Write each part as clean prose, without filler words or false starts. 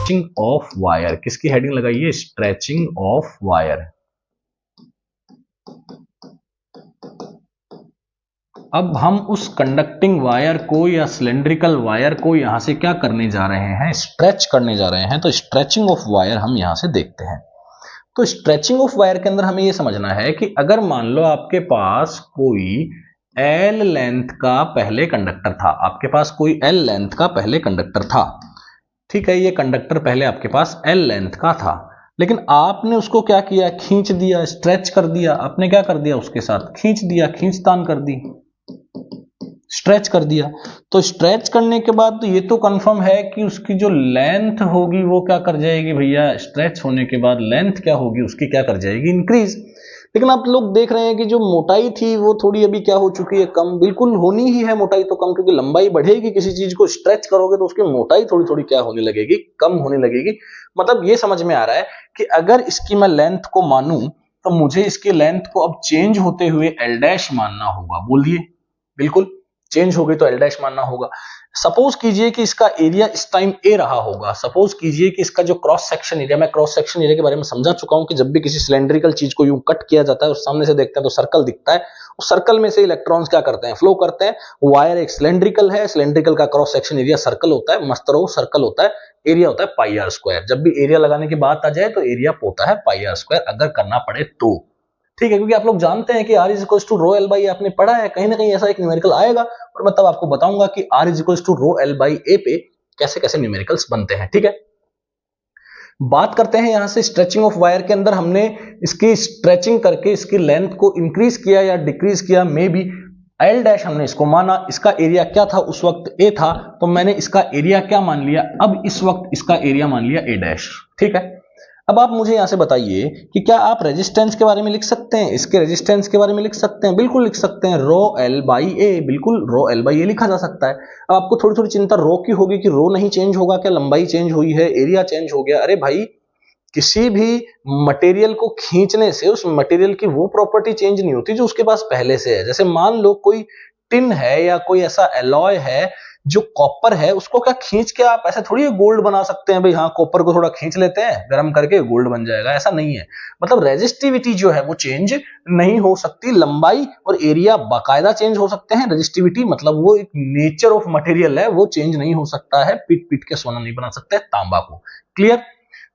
Stretching of wire, किसकी heading लगाइए, stretching of wire. अब हम उस कंडक्टिंग वायर को या सिलेंड्रिकल वायर को यहां से क्या करने जा रहे हैं, स्ट्रेच करने जा रहे हैं। तो स्ट्रेचिंग ऑफ वायर हम यहां से देखते हैं। तो स्ट्रेचिंग ऑफ वायर के अंदर हमें यह समझना है कि अगर मान लो आपके पास कोई एल लेंथ का पहले कंडक्टर था, आपके पास कोई एल लेंथ का पहले कंडक्टर था, ठीक है, ये कंडक्टर पहले आपके पास एल लेंथ का था, लेकिन आपने उसको क्या किया, खींच दिया, स्ट्रेच कर दिया। आपने क्या कर दिया, उसके साथ खींच दिया, खींचतान कर दी, स्ट्रेच कर दिया। तो स्ट्रेच करने के बाद तो ये तो कंफर्म है कि उसकी जो लेंथ होगी वो क्या कर जाएगी भैया, स्ट्रेच होने के बाद लेंथ क्या होगी उसकी, क्या कर जाएगी, इंक्रीज। लेकिन आप लोग देख रहे हैं कि जो मोटाई थी वो थोड़ी अभी क्या हो चुकी है, कम। बिल्कुल होनी ही है मोटाई तो कम, क्योंकि लंबाई बढ़ेगी, किसी चीज को स्ट्रेच करोगे तो उसकी मोटाई थोड़ी थोड़ी क्या होने लगेगी, कम होने लगेगी। मतलब ये समझ में आ रहा है कि अगर इसकी मैं लेंथ को मानूं तो मुझे इसकी लेंथ को अब चेंज होते हुए एल डैश मानना होगा। बोलिए, बिल्कुल चेंज हो गई तो एल डैश मानना होगा। सपोज कीजिए कि इसका एरिया इस टाइम ए रहा होगा। सपोज कीजिए कि इसका जो क्रॉस सेक्शन एरिया, मैं क्रॉस सेक्शन एरिया के बारे में समझा चुका हूं कि जब भी किसी सिलेंड्रिकल चीज को यूं कट किया जाता है और सामने से देखते हैं तो सर्कल दिखता है, उस सर्कल में से इलेक्ट्रॉन्स क्या करते हैं, फ्लो करते हैं। वायर एक सिलेंड्रिकल है, सिलेंड्रिकल का क्रॉस सेक्शन एरिया सर्कल होता है, मस्त रहो, सर्कल होता है, एरिया होता है पाई आर स्क्वायर। जब भी एरिया लगाने की बात आ जाए तो एरिया होता है पाई आर स्क्वायर, अगर करना पड़े तो, ठीक है, क्योंकि आप लोग जानते हैं कि R is equal to rho L by, आपने पढ़ा है, कहीं ना कहीं ऐसा एक न्यूमेरिकल आएगा और मैं तब आपको बताऊंगा कि R is equal to rho L by A पे कैसे कैसे न्यूमेरिकल्स बनते हैं। ठीक है, बात करते हैं यहां से स्ट्रेचिंग ऑफ वायर के अंदर हमने इसकी स्ट्रेचिंग करके इसकी लेंथ को इंक्रीज किया या डिक्रीज किया, मे बी एल डैश हमने इसको माना। इसका एरिया क्या था उस वक्त, ए था, तो मैंने इसका एरिया क्या मान लिया, अब इस वक्त इसका एरिया मान लिया ए डैश। ठीक है, अब आप मुझे यहां से बताइए कि क्या आप रेजिस्टेंस के बारे में लिख सकते हैं, इसके रेजिस्टेंस के बारे में लिख सकते हैं, बिल्कुल लिख सकते हैं, रो एल बाई ए, बिल्कुल रो एल बाई ए लिखा जा सकता है। अब आपको थोड़ी थोड़ी चिंता रो की होगी कि रो नहीं चेंज होगा क्या, लंबाई चेंज हुई है, एरिया चेंज हो गया। अरे भाई, किसी भी मटेरियल को खींचने से उस मटेरियल की वो प्रॉपर्टी चेंज नहीं होती जो उसके पास पहले से है। जैसे मान लो कोई टिन है या कोई ऐसा एलॉय है जो कॉपर है, उसको क्या खींच के आप ऐसे थोड़ी गोल्ड बना सकते हैं, भाई हाँ कॉपर को थोड़ा खींच लेते हैं गर्म करके गोल्ड बन जाएगा, ऐसा नहीं है। मतलब रेजिस्टिविटी जो है वो चेंज नहीं हो सकती, लंबाई और एरिया बाकायदा चेंज हो सकते हैं, रेजिस्टिविटी मतलब वो एक नेचर ऑफ मटेरियल है, वो चेंज नहीं हो सकता है। पीट पीट के सोना नहीं बना सकते तांबा को। क्लियर?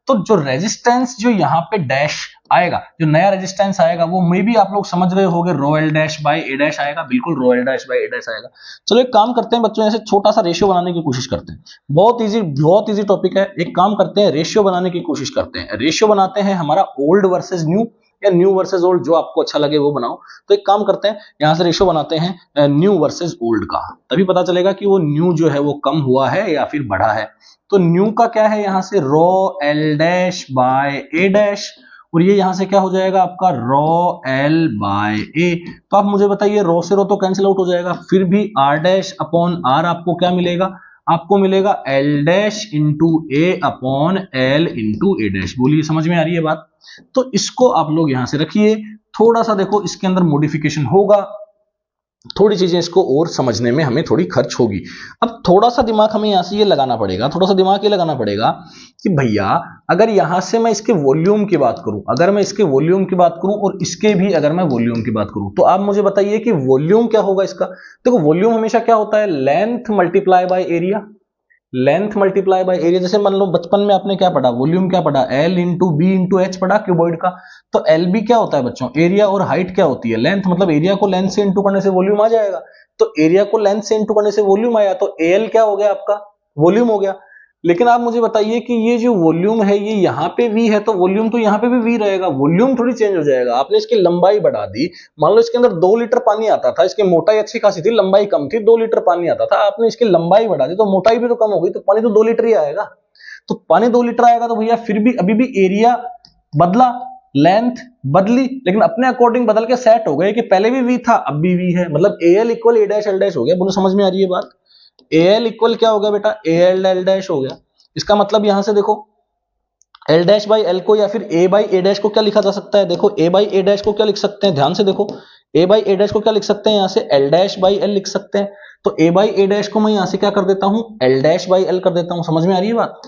तो जो रेजिस्टेंस जो यहाँ पे डैश आएगा, जो नया रेजिस्टेंस आएगा, वो मे भी आप लोग समझ रहे होंगे rho L dash by A dash आएगा, बिल्कुल rho L dash by A dash आएगा। चलो एक काम करते हैं बच्चों, ऐसे छोटा सा रेशियो बनाने की कोशिश करते हैं। बहुत इजी टॉपिक है। एक काम करते हैं, रेशियो बनाने की कोशिश करते हैं। रेशियो बनाते हैं हमारा ओल्ड वर्सेज न्यू या न्यू वर्सेज ओल्ड, जो आपको अच्छा लगे वो बनाओ। तो एक काम करते हैं, यहां से रेशियो बनाते हैं न्यू वर्सेज ओल्ड का, तभी पता चलेगा कि वो न्यू जो है वो कम हुआ है या फिर बढ़ा है। तो न्यू का क्या है, यहां से rho L dash by A dash, और ये यहां से क्या हो जाएगा आपका रो एल बाय ए। तो आप मुझे बताइए, रो से रो तो कैंसिल आउट हो जाएगा, फिर भी आर डैश अपॉन आर आपको क्या मिलेगा, आपको मिलेगा एल डैश इंटू ए अपॉन एल इंटू ए डैश। बोलिए, समझ में आ रही है बात? तो इसको आप लोग यहां से रखिए, थोड़ा सा देखो इसके अंदर मॉडिफिकेशन होगा, थोड़ी चीजें इसको और समझने में हमें थोड़ी खर्च होगी। अब थोड़ा सा दिमाग हमें यहां से ये लगाना पड़ेगा, थोड़ा सा दिमाग ये लगाना पड़ेगा कि भैया अगर यहां से मैं इसके वॉल्यूम की बात करूं, अगर मैं इसके वॉल्यूम की बात करूं और इसके भी अगर मैं वॉल्यूम की बात करूं, तो आप मुझे बताइए कि वॉल्यूम क्या होगा इसका। देखो वॉल्यूम हमेशा क्या होता है, length multiply by area, length multiply by area. जैसे मान लो बचपन में आपने क्या पढ़ा, वॉल्यूम क्या पढ़ा, L into B into H पढ़ा क्यूबॉइड का। तो एल बी क्या होता है बच्चों, एरिया, और हाइट क्या होती है, लेंथ। मतलब एरिया को लेंथ से इंटू करने से वॉल्यूम आ जाएगा। तो एरिया को लेंथ से इंटू करने से वॉल्यूम आया, तो एल क्या हो गया आपका, वॉल्यूम हो गया। लेकिन आप मुझे बताइए कि ये जो वॉल्यूम है ये यहाँ पे v है, तो वॉल्यूम तो यहाँ पे भी v रहेगा, वॉल्यूम थोड़ी चेंज हो जाएगा। आपने इसकी लंबाई बढ़ा दी, मान लो इसके अंदर 2 लीटर पानी आता था, इसकी मोटाई अच्छी खासी थी, लंबाई कम थी, 2 लीटर पानी आता था, आपने इसकी लंबाई बढ़ा दी तो मोटाई भी तो कम हो गई, तो पानी तो 2 लीटर ही आएगा। तो पानी 2 लीटर आएगा तो भैया फिर भी अभी भी एरिया बदला, लेंथ बदली, लेकिन अपने अकॉर्डिंग बदल के सेट हो गए कि पहले भी v था अब भी v है। मतलब एल इक्वल ए डैश एल डैश हो गया। बोलो समझ में आ रही है बात? एल इक्वल क्या हो गया बेटा, एल एल डैश हो गया। इसका मतलब यहां से देखो एल डैश बाई एल को या फिर ए बाई ए डैश को क्या लिखा जा सकता है, देखो ए बाई ए डैश को क्या लिख सकते हैं, ध्यान से देखो, ए बाई ए डैश को क्या लिख सकते हैं, यहां से एल डैश बाई एल लिख सकते हैं। तो ए बाई ए डैश को मैं यहां से क्या कर देता हूं, एल डैश बाई एल कर देता हूं। समझ में आ रही है बात?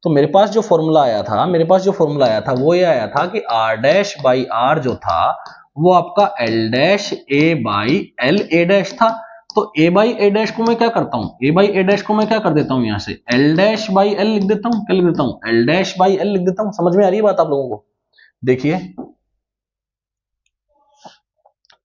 तो मेरे पास जो फॉर्मूला आया था वो ये आया था कि r डैश बाई r जो था वो आपका l dash a by l a dash था। तो a बाई a डैश को मैं क्या करता हूं, a बाई a डैश को मैं क्या कर देता हूं, यहां से l डैश बाई l लिख देता हूं। क्या लिख देता हूं, l डैश बाई l लिख देता हूं। समझ में आ रही है बात आप लोगों को? देखिए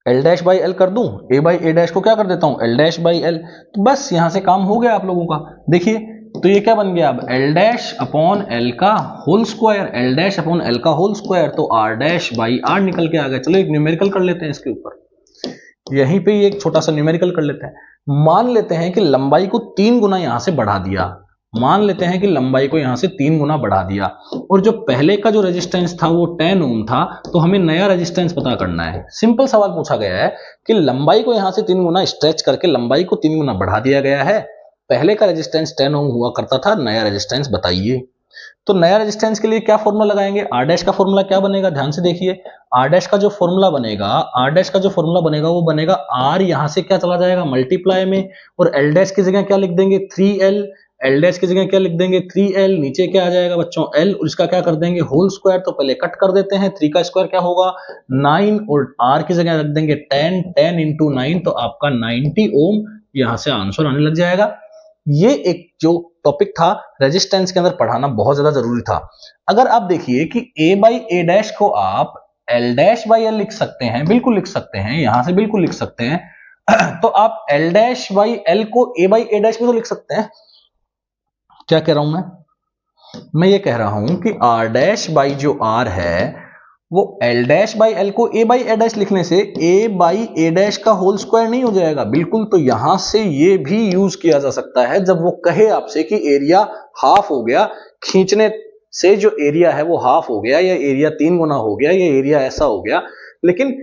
l डैश बाई l कर दूं, a बाई a डैश को क्या कर देता हूं, l डैश बाई l। तो बस यहां से काम हो गया आप लोगों का। देखिए तो ये क्या बन गया अब, l डैश अपॉन l का whole square, l dash upon l का होल स्क्वायर, तो r डैश बाई r निकल के आ गया। चलो एक न्यूमेरिकल कर लेते हैं इसके ऊपर, यहीं पे एक छोटा सा न्यूमेरिकल कर लेते हैं। मान लेते हैं कि लंबाई को 3 गुना यहां से बढ़ा दिया, मान लेते हैं कि लंबाई को यहां से 3 गुना बढ़ा दिया, और जो पहले का जो रेजिस्टेंस था वो 10 ओम था, तो हमें नया रेजिस्टेंस पता करना है। सिंपल सवाल पूछा गया है कि लंबाई को यहां से 3 गुना स्ट्रेच करके लंबाई को 3 गुना बढ़ा दिया गया है, पहले का रेजिस्टेंस 10 ओम हुआ करता था, नया रेजिस्टेंस बताइए। तो नया रेजिस्टेंस के लिए क्या फॉर्मूला लगाएंगे, r डैश का फॉर्मूला क्या बनेगा, ध्यान से देखिए। r डैश का जो फॉर्मूला बनेगा वो बनेगा r, यहां से क्या चला जाएगा मल्टीप्लाई में, और l डैश की जगह क्या लिख देंगे 3l, l डैश की जगह क्या लिख देंगे 3l, नीचे क्या आ जाएगा बच्चों l, और इसका क्या कर देंगे होल स्क्वायर। तो पहले कट कर देते हैं, 3 का स्क्वायर क्या होगा 9, और r की जगह रख देंगे 10, 10 इंटू 9, तो आपका 90 ओम यहां से आंसर आने लग जाएगा। ये एक जो टॉपिक था रेजिस्टेंस के अंदर पढ़ाना बहुत ज्यादा जरूरी था। अगर आप देखिए कि a बाई a डैश को आप l डैश बाई l लिख सकते हैं, बिल्कुल लिख सकते हैं, यहां से बिल्कुल लिख सकते हैं। तो आप l डैश बाई l को a बाई a डैश में तो लिख सकते हैं। क्या कह रहा हूं मैं ये कह रहा हूं कि r डैश बाई जो r है वो l डैश बाई l को a बाई a डैश लिखने से a बाई a डैश का होल स्क्वायर नहीं हो जाएगा, बिल्कुल। तो यहां से ये भी यूज किया जा सकता है जब वो कहे आपसे कि एरिया हाफ हो गया, खींचने से जो एरिया है वो हाफ हो गया, या एरिया 3 गुना हो गया, या एरिया ऐसा हो गया। लेकिन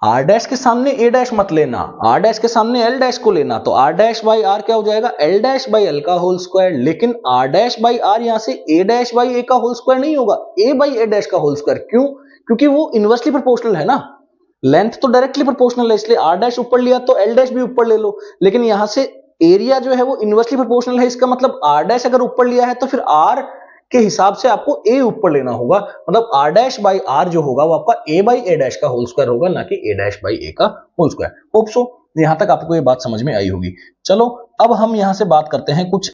r डैश के सामने a डैश मत लेना, r डैश के सामने l डैश को लेना, तो r डैश बाई r क्या हो जाएगा l डैश बाई l का होल स्क्वायर। लेकिन r डैश बाई r यहां से a डैश बाई a का होल स्क्वायर नहीं होगा, a बाई a डैश का होल स्क्वायर। क्यों? क्योंकि वो इनवर्सली प्रोपोर्शनल है ना, लेंथ तो डायरेक्टली प्रोपोर्शनल है, इसलिए r डैश ऊपर लिया तो l डैश भी ऊपर ले लो। लेकिन यहां से एरिया जो है वो इनवर्सली प्रोपोर्शनल है, इसका मतलब r डैश अगर ऊपर लिया है तो फिर r के हिसाब से आपको a ऊपर लेना होगा, मतलब r डैश बाई r जो होगा वो आपका a बाई a डैश का होल स्क्वायर होगा, ना कि a डैश बाई a का होल स्क्वायर। होप सो यहां तक आपको ये बात समझ में आई होगी। चलो अब हम यहां से बात करते हैं कुछ